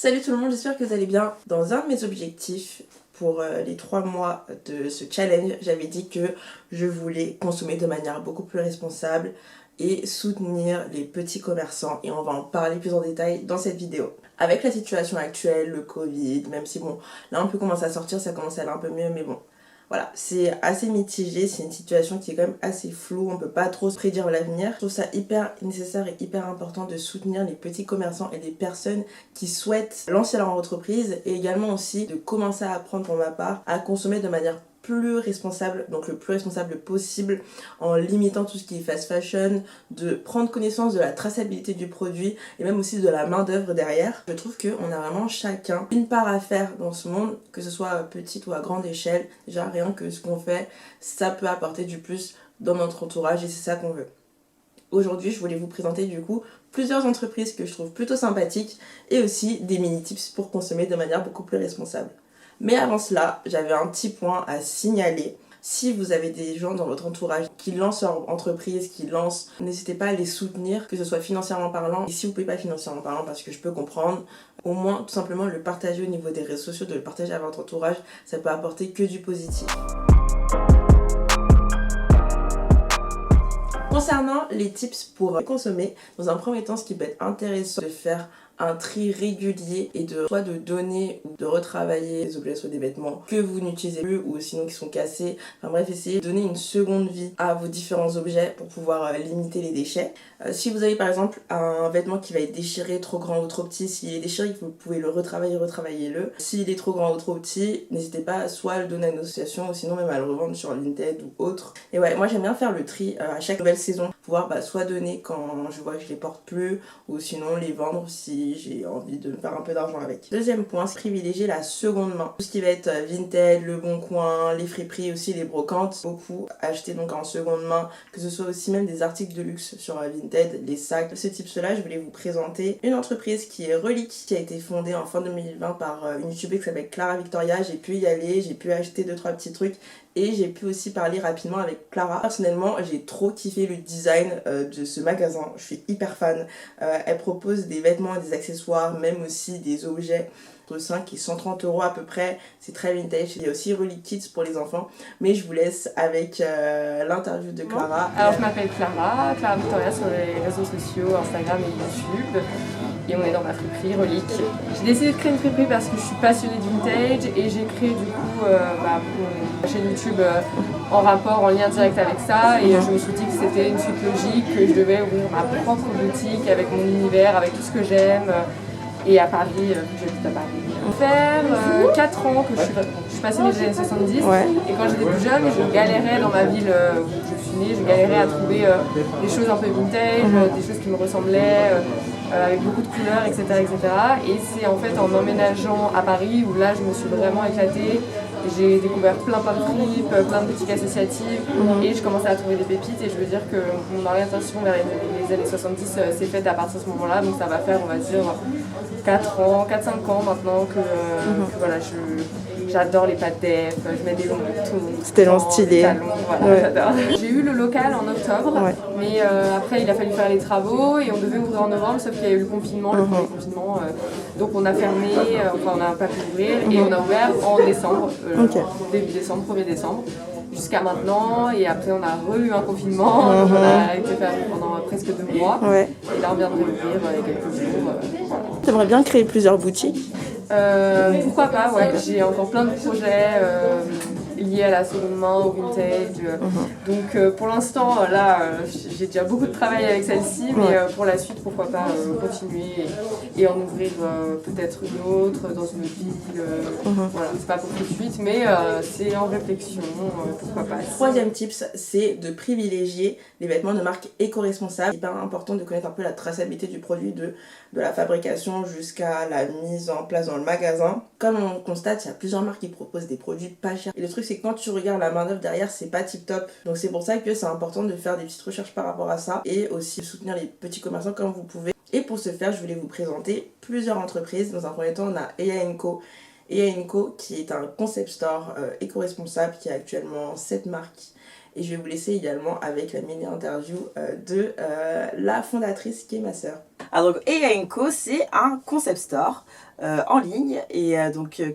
Salut tout le monde, j'espère que vous allez bien. Dans un de mes objectifs pour les 3 mois de ce challenge, j'avais dit que je voulais consommer de manière beaucoup plus responsable et soutenir les petits commerçants, et on va en parler plus en détail dans cette vidéo. Avec la situation actuelle, le Covid, même si bon, là on peut commencer à sortir, ça commence à aller un peu mieux, mais bon, voilà, c'est assez mitigé, c'est une situation qui est quand même assez floue, on peut pas trop se prédire l'avenir. Je trouve ça hyper nécessaire et hyper important de soutenir les petits commerçants et les personnes qui souhaitent lancer leur entreprise, et également aussi de commencer à apprendre pour ma part à consommer de manière plus responsable, donc le plus responsable possible, en limitant tout ce qui est fast fashion, de prendre connaissance de la traçabilité du produit et même aussi de la main d'œuvre derrière. Je trouve qu'on a vraiment chacun une part à faire dans ce monde, que ce soit à petite ou à grande échelle. Déjà rien que ce qu'on fait, ça peut apporter du plus dans notre entourage et c'est ça qu'on veut. Aujourd'hui, je voulais vous présenter du coup plusieurs entreprises que je trouve plutôt sympathiques et aussi des mini tips pour consommer de manière beaucoup plus responsable. Mais avant cela, j'avais un petit point à signaler. Si vous avez des gens dans votre entourage qui lancent leur entreprise, n'hésitez pas à les soutenir, que ce soit financièrement parlant. Et si vous ne pouvez pas financièrement parlant, parce que je peux comprendre, au moins tout simplement le partager au niveau des réseaux sociaux, de le partager à votre entourage, ça peut apporter que du positif. Concernant les tips pour consommer, dans un premier temps, ce qui peut être intéressant de faire un tri régulier et soit de donner ou de retravailler des objets, soit des vêtements que vous n'utilisez plus ou sinon qui sont cassés. Enfin bref, essayez de donner une seconde vie à vos différents objets pour pouvoir limiter les déchets. Si vous avez par exemple un vêtement qui va être déchiré, trop grand ou trop petit, s'il est déchiré, vous pouvez le retravaillez-le. S'il est trop grand ou trop petit, n'hésitez pas soit à le donner à une association ou sinon même à le revendre sur Vinted ou autre. Et ouais, moi j'aime bien faire le tri à chaque nouvelle saison, pouvoir soit donner quand je vois que je les porte plus ou sinon les vendre si j'ai envie de faire un peu d'argent avec. Deuxième point, c'est privilégier la seconde main. Tout ce qui va être Vinted, Le Bon Coin, les friperies, aussi les brocantes. Beaucoup acheter donc en seconde main, que ce soit aussi même des articles de luxe sur Vinted, les sacs. Ce type-là, je voulais vous présenter une entreprise qui est Relique, qui a été fondée en fin 2020 par une youtubeuse qui s'appelle Clara Victoria. J'ai pu y aller, j'ai pu acheter 2-3 petits trucs. Et j'ai pu aussi parler rapidement avec Clara. Personnellement, j'ai trop kiffé le design de ce magasin. Je suis hyper fan. Elle propose des vêtements et des accessoires, même aussi des objets entre 5 et 130 € à peu près. C'est très vintage. Il y a aussi Relique Kids pour les enfants. Mais je vous laisse avec l'interview de Clara. Alors je m'appelle Clara Victoria sur les réseaux sociaux, Instagram et YouTube. Et on est dans ma friperie Relique. J'ai décidé de créer une friperie parce que je suis passionnée de vintage et j'ai créé du coup une chaîne YouTube en rapport, en lien direct avec ça, et je me suis dit que c'était une suite logique, que je devais ouvrir ma propre boutique avec mon univers, avec tout ce que j'aime. Et à Paris, j'habite à Paris. Faire 4 ans que je suis passionnée des années 70, et quand j'étais plus jeune, je galérais dans ma ville où je suis née, je galérais à trouver des choses un peu vintage, des choses qui me ressemblaient, avec beaucoup de couleurs, etc. Et c'est en fait en emménageant à Paris où là je me suis vraiment éclatée. J'ai découvert plein de fripes, plein de boutiques associatives, et je commençais à trouver des pépites, et je veux dire que mon orientation vers les années 70 s'est faite à partir de ce moment-là, donc ça va faire, on va dire, 4 ans maintenant que voilà, j'adore les pâtes d'EF, je mets des longs manteaux, c'était long stylé. Voilà, j'adore. J'ai eu le local en octobre, mais après il a fallu faire les travaux et on devait ouvrir en novembre, sauf qu'il y a eu le confinement, le premier confinement, donc on a fermé, on n'a pas pu ouvrir, et on a ouvert en décembre, début décembre, 1er décembre. Jusqu'à maintenant, et après on a eu un confinement, donc on a été fermé pendant presque 2 mois, et là on vient de réouvrir il y a quelques jours. Voilà. T'aimerais bien créer plusieurs boutiques? Pourquoi pas, ouais, j'ai encore plein de projets liés à la seconde main, au vintage. Donc pour l'instant, là, j'ai déjà beaucoup de travail avec celle-ci, mais pour la suite, pourquoi pas continuer et en ouvrir peut-être une autre dans une autre ville. Voilà, c'est pas pour tout de suite, mais c'est en réflexion, pourquoi pas. Troisième tips, c'est de privilégier les vêtements de marque éco-responsable. C'est hyper important de connaître un peu la traçabilité du produit, de la fabrication jusqu'à la mise en place dans le magasin. Comme on constate, il y a plusieurs marques qui proposent des produits pas chers. Et le truc, c'est que quand tu regardes la main d'œuvre derrière, c'est pas tip top. Donc c'est pour ça que c'est important de faire des petites recherches par rapport à ça et aussi soutenir les petits commerçants comme vous pouvez. Et pour ce faire, je voulais vous présenter plusieurs entreprises. Dans un premier temps, on a Eya & Co. Eya & Co qui est un concept store éco-responsable qui a actuellement 7 marques. Et je vais vous laisser également avec la mini interview de la fondatrice qui est ma sœur. Alors donc Eya & Co, c'est un concept store en ligne et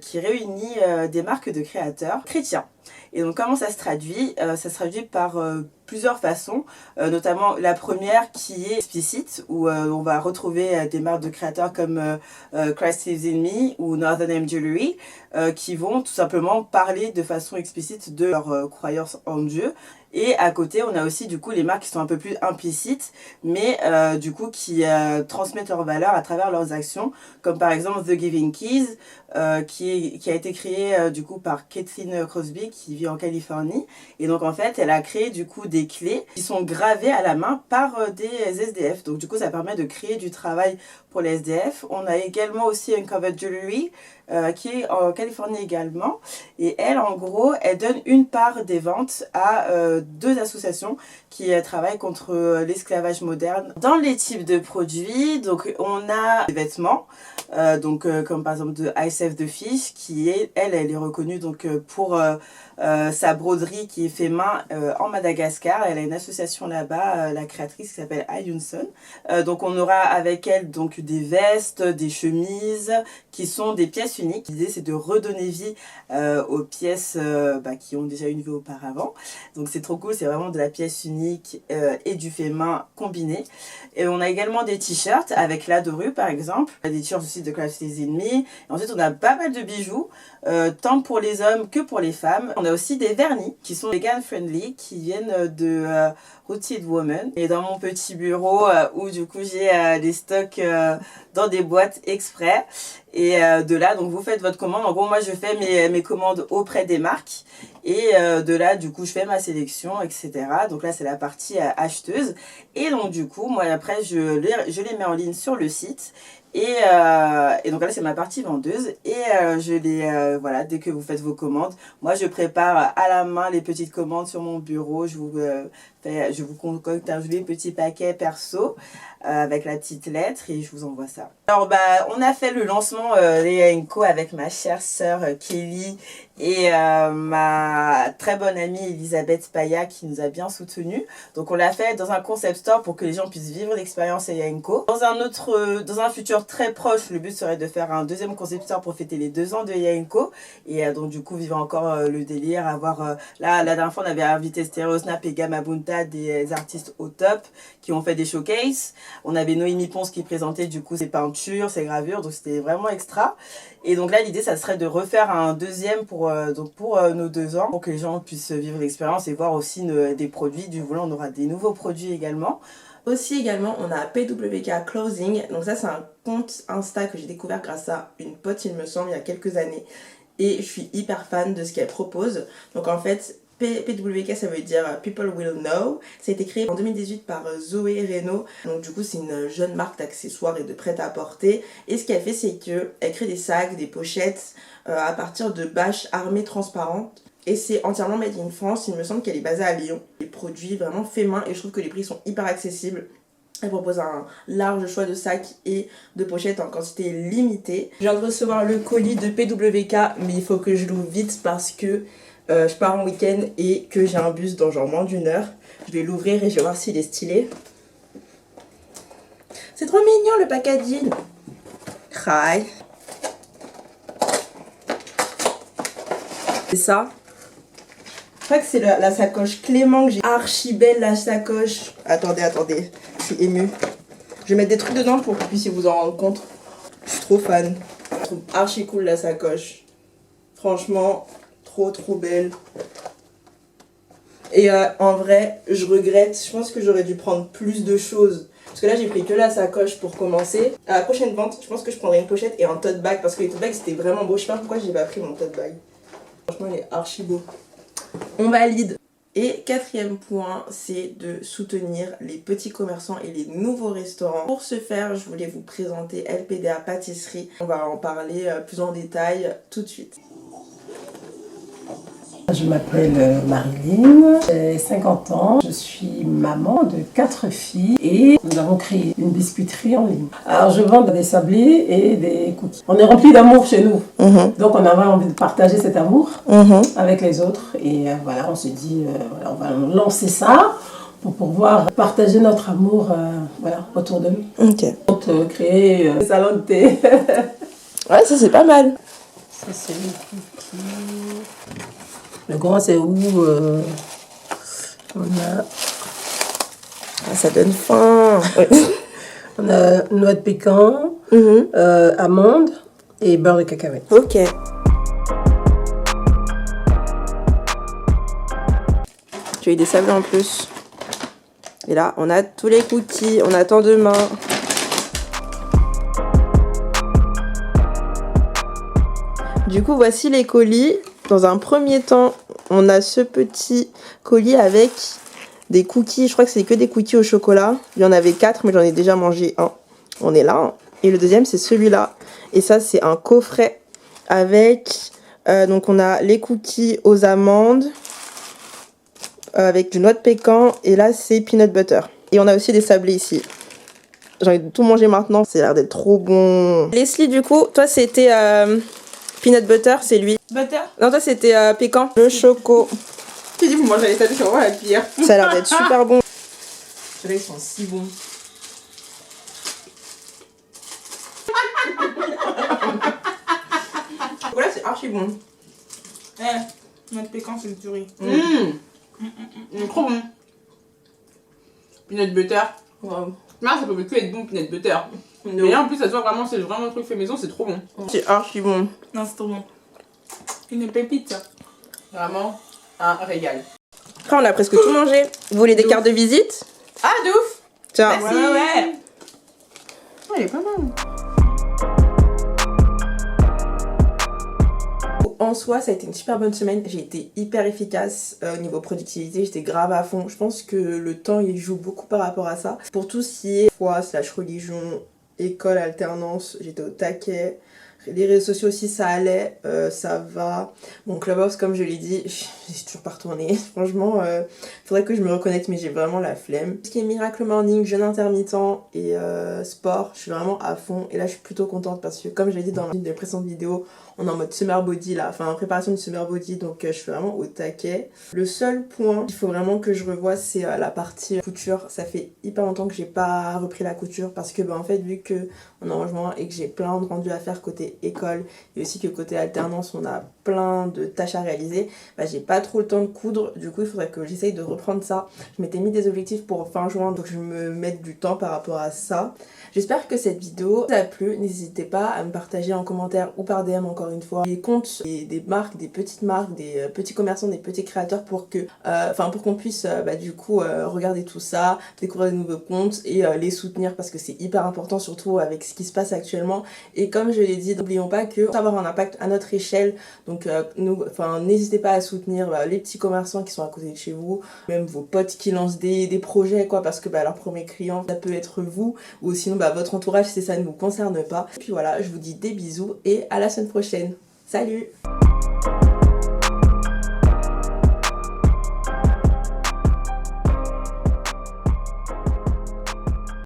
qui réunit des marques de créateurs chrétiens. Et donc comment ça se traduit? Ça se traduit par plusieurs façons, notamment la première qui est explicite, où on va retrouver des marques de créateurs comme Christ Lives in Me ou Northern M Jewelry, qui vont tout simplement parler de façon explicite de leur croyance en Dieu. Et à côté, on a aussi du coup les marques qui sont un peu plus implicites, mais du coup qui transmettent leurs valeurs à travers leurs actions, comme par exemple The Giving Keys, qui a été créé du coup par Kathleen Crosby, qui vit en Californie. Et donc en fait, elle a créé du coup des clés qui sont gravées à la main par des SDF. Donc du coup, ça permet de créer du travail pour les SDF. On a également aussi Uncovered Jewelry, qui est en Californie également. Et elle, en gros, elle donne une part des ventes à deux associations qui travaillent contre l'esclavage moderne. Dans les types de produits, donc on a des vêtements, comme par exemple de I Save the Fish, qui est, elle est reconnue donc pour sa broderie qui est fait main en Madagascar. Elle a une association là-bas, la créatrice qui s'appelle Ayunson. Donc on aura avec elle donc des vestes, des chemises qui sont des pièces uniques. L'idée c'est de redonner vie aux pièces qui ont déjà une vie auparavant. Donc c'est trop cool, c'est vraiment de la pièce unique et du fait main combiné. Et on a également des t-shirts avec la dorure par exemple. On a des t-shirts aussi de Christ Lives in Me. Et ensuite on a pas mal de bijoux, tant pour les hommes que pour les femmes. On a aussi des vernis qui sont vegan friendly, qui viennent de Rooted Woman. Et dans mon petit bureau où du coup j'ai des stocks dans des boîtes exprès. Et de là, donc vous faites votre commande. En gros, moi je fais mes commandes auprès des marques. Et de là, du coup, je fais ma sélection, etc. Donc là, c'est la partie acheteuse. Et donc du coup, moi après, je les mets en ligne sur le site. Et donc là, c'est ma partie vendeuse. Et voilà, dès que vous faites vos commandes, moi je prépare à la main les petites commandes sur mon bureau. Je vous concocte un joli petit paquet perso avec la petite lettre et je vous envoie ça. Alors on a fait le lancement Eya & Co avec ma chère sœur Kelly et ma très bonne amie Elisabeth Paya qui nous a bien soutenus. Donc on l'a fait dans un concept store pour que les gens puissent vivre l'expérience Eya & Co. Dans un futur très proche, le but serait de faire un deuxième concept store pour fêter les 2 ans de Eya & Co. Et donc du coup vivre encore le délire, avoir là la dernière fois on avait invité Stereosnap et Gamabunta, des artistes au top qui ont fait des showcases. On avait Noémie Ponce qui présentait du coup ses peintures, ses gravures, donc c'était vraiment extra. Et donc là l'idée ça serait de refaire un deuxième pour nos 2 ans, pour que les gens puissent vivre l'expérience et voir aussi des produits. Du coup là on aura des nouveaux produits également. Aussi également on a PWK Clothing, donc ça c'est un compte Insta que j'ai découvert grâce à une pote il me semble il y a quelques années. Et je suis hyper fan de ce qu'elle propose. Donc en fait PWK ça veut dire People Will Know. Ça a été créé en 2018 par Zoé Reno. Donc du coup c'est une jeune marque d'accessoires et de prêt-à-porter. Et ce qu'elle fait c'est qu'elle crée des sacs, des pochettes à partir de bâches armées transparentes. Et c'est entièrement made in France. Il me semble qu'elle est basée à Lyon. Les produits vraiment faits main et je trouve que les prix sont hyper accessibles. Elle propose un large choix de sacs et de pochettes en quantité limitée. Je viens de recevoir le colis de PWK mais il faut que je l'ouvre vite parce que je pars en week-end et que j'ai un bus dans genre moins d'1 heure. Je vais l'ouvrir et je vais voir s'il est stylé. C'est trop mignon le packaging. Hi. C'est ça. Je crois que c'est la sacoche Clément que j'ai. Archi belle la sacoche. Attendez. Je suis émue. Je vais mettre des trucs dedans pour que vous puissiez vous en rendre compte. Je suis trop fan. Je trouve archi cool la sacoche. Franchement, trop belle. Et en vrai, je regrette. Je pense que j'aurais dû prendre plus de choses. Parce que là, j'ai pris que la sacoche pour commencer. À la prochaine vente, je pense que je prendrai une pochette et un tote bag. Parce que les tote bags, c'était vraiment beau. Je sais pas pourquoi j'ai pas pris mon tote bag. Franchement, il est archi beau. On valide. Et 4e point, c'est de soutenir les petits commerçants et les nouveaux restaurants. Pour ce faire, je voulais vous présenter LPDA Pâtisserie. On va en parler plus en détail tout de suite. Je m'appelle Marilyn, j'ai 50 ans, je suis maman de 4 filles et nous avons créé une biscuiterie en ligne. Alors je vends des sablés et des cookies. On est rempli d'amour chez nous, donc on avait envie de partager cet amour avec les autres et voilà, on se dit on va lancer ça pour pouvoir partager notre amour voilà, autour de nous. Ok. On créer un salon de thé. Ouais, ça c'est pas mal. Ça c'est le cookie. Le grand c'est où on a... Ah, ça donne faim. Ouais. On a noix de pécan, amandes et beurre de cacahuète. Ok. J'ai eu des sablés en plus. Et là, on a tous les cookies. On attend demain. Du coup, voici les colis. Dans un premier temps, on a ce petit colis avec des cookies. Je crois que c'est que des cookies au chocolat. Il y en avait 4, mais j'en ai déjà mangé un. On est là. Et le deuxième, c'est celui-là. Et ça, c'est un coffret avec... donc, on a les cookies aux amandes avec du noix de pécan. Et là, c'est peanut butter. Et on a aussi des sablés ici. J'ai envie de tout manger maintenant. Ça a l'air d'être trop bon. Leslie, du coup, toi, c'était... peanut butter, c'est lui. Butter. Non, toi, c'était pécan. Le choco. J'ai dit, vous mangez les sablés, c'est vraiment la pire. Ça a l'air d'être super bon. Ils sont si bons. Voilà, c'est archi bon. Notre pécan, c'est une tuerie. Trop bon. Peanut butter. Wow. Là, ça peut que être bon, peanut butter. Et là, en plus, ça se voit vraiment, c'est vraiment un truc fait maison, c'est trop bon. C'est archi bon. Non, c'est trop bon. Une pépite, ça. Vraiment un régal. Après, on a presque tout mangé. Vous voulez des cartes de visite? Ah, de ouf. Tiens. Merci. Ouais. Oh, il est pas mal. En soi, ça a été une super bonne semaine. J'ai été hyper efficace au niveau productivité. J'étais grave à fond. Je pense que le temps, il joue beaucoup par rapport à ça. Pour tout ce qui est foi/religion, école, alternance, j'étais au taquet. Les réseaux sociaux aussi, ça allait, ça va. Mon Clubhouse, comme je l'ai dit, j'ai toujours pas retourné. Franchement, faudrait que je me reconnecte, mais j'ai vraiment la flemme. Ce qui est Miracle Morning, jeûne intermittent et sport, je suis vraiment à fond. Et là, je suis plutôt contente parce que, comme je l'ai dit dans une des précédentes vidéos, on est en mode summer body là, enfin en préparation de summer body, donc je suis vraiment au taquet. Le seul point qu'il faut vraiment que je revoie, c'est la partie couture. Ça fait hyper longtemps que j'ai pas repris la couture parce que en fait, vu que on est en juin et que j'ai plein de rendus à faire côté école et aussi que côté alternance on a plein de tâches à réaliser, j'ai pas trop le temps de coudre. Du coup, il faudrait que j'essaye de reprendre ça. Je m'étais mis des objectifs pour fin juin, donc je me mette du temps par rapport à ça. J'espère que cette vidéo vous a plu. N'hésitez pas à me partager en commentaire ou par DM encore une fois les comptes des marques, des petites marques, des petits commerçants, des petits créateurs pour que pour qu'on puisse du coup regarder tout ça, découvrir de nouveaux comptes et les soutenir parce que c'est hyper important, surtout avec ce qui se passe actuellement. Et comme je l'ai dit, n'oublions pas que pour avoir un impact à notre échelle, donc n'hésitez pas à soutenir les petits commerçants qui sont à côté de chez vous, même vos potes qui lancent des projets quoi, parce que leur premier client ça peut être vous, ou sinon votre entourage si ça ne vous concerne pas. Et puis voilà, je vous dis des bisous et à la semaine prochaine. Salut!